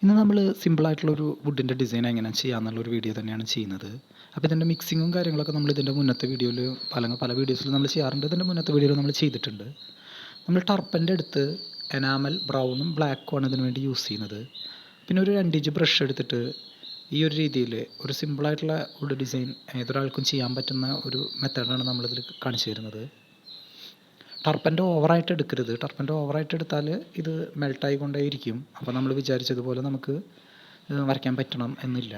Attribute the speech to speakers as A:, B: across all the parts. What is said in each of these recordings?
A: ഇന്ന് നമ്മൾ സിമ്പിളായിട്ടുള്ളൊരു വുഡിൻ്റെ ഡിസൈൻ എങ്ങനെ ചെയ്യാമെന്നുള്ളൊരു വീഡിയോ തന്നെയാണ് ചെയ്യുന്നത്. അപ്പോൾ ഇതിൻ്റെ മിക്സിങ്ങും കാര്യങ്ങളൊക്കെ നമ്മൾ ഇതിൻ്റെ മുന്നത്തെ വീഡിയോയിൽ പല വീഡിയോസിലും നമ്മൾ ചെയ്യാറുണ്ട്. ഇതിൻ്റെ മുന്നത്തെ വീഡിയോയിൽ നമ്മൾ ചെയ്തിട്ടുണ്ട്. നമ്മൾ ടർപ്പൻ്റെ അടുത്ത് എനാമൽ ബ്രൗണും ബ്ലാക്കും ആണ് ഇതിനു വേണ്ടി യൂസ് ചെയ്യുന്നത്. പിന്നെ ഒരു 2 ഇഞ്ച് ബ്രഷ് എടുത്തിട്ട് ഈ ഒരു രീതിയിൽ ഒരു സിമ്പിളായിട്ടുള്ള വുഡ് ഡിസൈൻ ഏതൊരാൾക്കും ചെയ്യാൻ പറ്റുന്ന ഒരു മെത്തേഡാണ് നമ്മളിതിൽ കാണിച്ചു തരുന്നത്. ടർപ്പൻ്റെ ഓവറായിട്ട് എടുക്കരുത്. ടർപ്പൻ്റെ ഓവറായിട്ട് എടുത്താൽ ഇത് മെൽട്ടായിക്കൊണ്ടേയിരിക്കും. അപ്പോൾ നമ്മൾ വിചാരിച്ചതുപോലെ നമുക്ക് വരയ്ക്കാൻ പറ്റണം എന്നില്ല.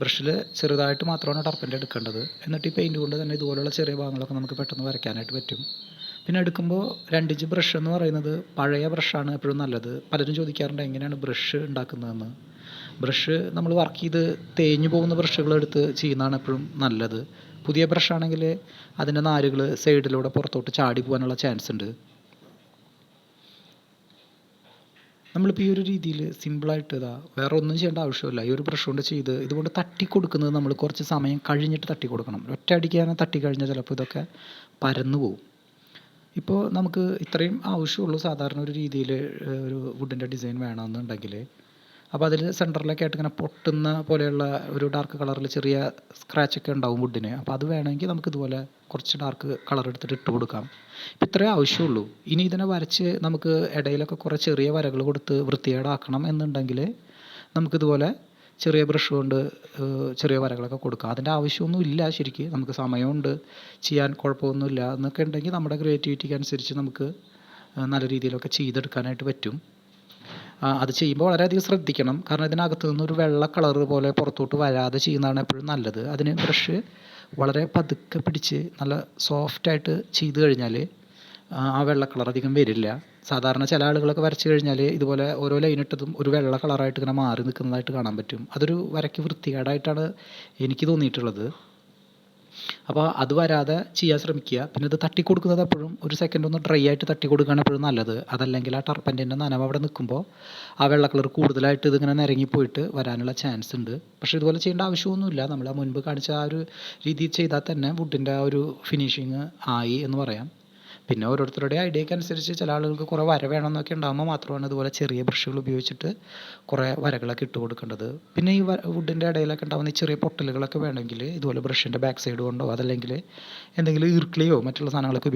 A: ബ്രഷിൽ ചെറുതായിട്ട് മാത്രമാണ് ടർപ്പൻ്റെ എടുക്കേണ്ടത്. എന്നിട്ട് ഈ പെയിൻറ്റ് കൊണ്ട് തന്നെ ഇതുപോലുള്ള ചെറിയ ഭാഗങ്ങളൊക്കെ നമുക്ക് പെട്ടെന്ന് വരയ്ക്കാനായിട്ട് പറ്റും. പിന്നെ എടുക്കുമ്പോൾ 2 ഇഞ്ച് ബ്രഷ് എന്ന് പറയുന്നത് പഴയ ബ്രഷാണ് എപ്പോഴും നല്ലത്. പലരും ചോദിക്കാറുണ്ട് എങ്ങനെയാണ് ബ്രഷ് ഉണ്ടാക്കുന്നതെന്ന്. ബ്രഷ് നമ്മൾ വർക്ക് ചെയ്ത് തേഞ്ഞു പോകുന്ന ബ്രഷുകളെടുത്ത് ചെയ്യുന്നതാണ് എപ്പോഴും നല്ലത്. പുതിയ ബ്രഷാണെങ്കിൽ അതിൻ്റെ നാരുകൾ സൈഡിലൂടെ പുറത്തോട്ട് ചാടി പോകാനുള്ള ചാൻസ് ഉണ്ട്. നമ്മളിപ്പോൾ ഈ ഒരു രീതിയിൽ സിമ്പിളായിട്ട് വേറെ ഒന്നും ചെയ്യേണ്ട ആവശ്യമില്ല. ഈ ഒരു ബ്രഷ് കൊണ്ട് ചെയ്ത് ഇതുകൊണ്ട് തട്ടി കൊടുക്കുന്നത് നമ്മൾ കുറച്ച് സമയം കഴിഞ്ഞിട്ട് തട്ടി കൊടുക്കണം. ഒറ്റ അടിക്കാനെ തട്ടി കഴിഞ്ഞാൽ ചിലപ്പോൾ ഇതൊക്കെ പരന്നു പോകും. ഇപ്പോൾ നമുക്ക് ഇത്രയും ആവശ്യമുള്ളൂ സാധാരണ ഒരു രീതിയിൽ ഒരു വുഡിൻ്റെ ഡിസൈൻ വേണമെന്നുണ്ടെങ്കിൽ. അപ്പോൾ അതിൽ സെൻറ്ററിലൊക്കെ ആയിട്ട് ഇങ്ങനെ പൊട്ടുന്ന പോലെയുള്ള ഒരു ഡാർക്ക് കളറിൽ ചെറിയ സ്ക്രാച്ചൊക്കെ ഉണ്ടാവും വുഡിന്. അപ്പോൾ അത് വേണമെങ്കിൽ നമുക്ക് ഇതുപോലെ കുറച്ച് ഡാർക്ക് കളർ എടുത്തിട്ട് ഇട്ട് കൊടുക്കാം. ഇപ്പം ഇത്രയേ ആവശ്യമുള്ളൂ. ഇനി ഇതിനെ വരച്ച് നമുക്ക് ഇടയിലൊക്കെ കുറേ ചെറിയ വരകൾ കൊടുത്ത് വൃത്തികേടാക്കണം എന്നുണ്ടെങ്കിൽ നമുക്കിതുപോലെ ചെറിയ ബ്രഷ് കൊണ്ട് ചെറിയ വരകളൊക്കെ കൊടുക്കാം. അതിൻ്റെ ആവശ്യമൊന്നും ഇല്ല ശരിക്ക്. നമുക്ക് സമയമുണ്ട്, ചെയ്യാൻ കുഴപ്പമൊന്നുമില്ല എന്നൊക്കെ ഉണ്ടെങ്കിൽ നമ്മുടെ ക്രിയേറ്റിവിറ്റിക്ക് അനുസരിച്ച് നമുക്ക് നല്ല രീതിയിലൊക്കെ ചെയ്തെടുക്കാനായിട്ട് പറ്റും. അത് ചെയ്യുമ്പോൾ വളരെയധികം ശ്രദ്ധിക്കണം. കാരണം ഇതിനകത്ത് നിന്നൊരു വെള്ള കളർ പോലെ പുറത്തോട്ട് വരാതെ ചെയ്യുന്നതാണ് എപ്പോഴും നല്ലത്. അതിന് ബ്രഷ് വളരെ പതുക്കെ പിടിച്ച് നല്ല സോഫ്റ്റായിട്ട് ചെയ്ത് കഴിഞ്ഞാൽ ആ വെള്ള കളർ അധികം വരില്ല. സാധാരണ ചില ആളുകളൊക്കെ വരച്ച് കഴിഞ്ഞാൽ ഇതുപോലെ ഓരോ ലൈനിട്ടതും ഒരു വെള്ള കളറായിട്ട് ഇങ്ങനെ മാറി നിൽക്കുന്നതായിട്ട് കാണാൻ പറ്റും. അതൊരു വരയ്ക്ക് വൃത്തികേടായിട്ടാണ് എനിക്ക് തോന്നിയിട്ടുള്ളത്. അപ്പോൾ അത് വരാതെ ചെയ്യാൻ ശ്രമിക്കുക. പിന്നെ ഇത് തട്ടി കൊടുക്കുന്നത് എപ്പോഴും ഒരു സെക്കൻഡ് ഒന്ന് ഡ്രൈ ആയിട്ട് തട്ടി കൊടുക്കുകയാണ് എപ്പോഴും നല്ലത്. അതല്ലെങ്കിൽ ആ ടർപ്പൻ്റെ നനവ് അവിടെ നിൽക്കുമ്പോൾ ആ വെള്ള കളർ കൂടുതലായിട്ട് ഇതിങ്ങനെ നിരങ്ങിപ്പോയിട്ട് വരാനുള്ള ചാൻസ് ഉണ്ട്. പക്ഷേ ഇതുപോലെ ചെയ്യേണ്ട ആവശ്യമൊന്നുമില്ല. നമ്മൾ ആ മുൻപ് കാണിച്ച ആ ഒരു രീതിയിൽ ചെയ്താൽ തന്നെ വുഡിൻ്റെ ആ ഒരു ഫിനിഷിങ് ആയി എന്ന് പറയാം. പിന്നെ ഓരോരുത്തരുടെ ഐഡിയയ്ക്ക് അനുസരിച്ച് ചില ആളുകൾക്ക് കുറേ വര വേണമെന്നൊക്കെ ഉണ്ടാകുമ്പോൾ മാത്രമാണ് ഇതുപോലെ ചെറിയ ബ്രഷുകൾ ഉപയോഗിച്ചിട്ട് കുറേ വരകളൊക്കെ ഇട്ട് കൊടുക്കേണ്ടത്. പിന്നെ ഈ വുഡിൻ്റെ ഇടയിലൊക്കെ ഉണ്ടാകുന്ന ഈ ചെറിയ പൊട്ടലുകളൊക്കെ വേണമെങ്കിൽ ഇതുപോലെ ബ്രഷിൻ്റെ ബാക്ക് സൈഡ് കൊണ്ടോ അതല്ലെങ്കിൽ എന്തെങ്കിലും ഈർക്കിളിയോ മറ്റുള്ള സാധനങ്ങളൊക്കെ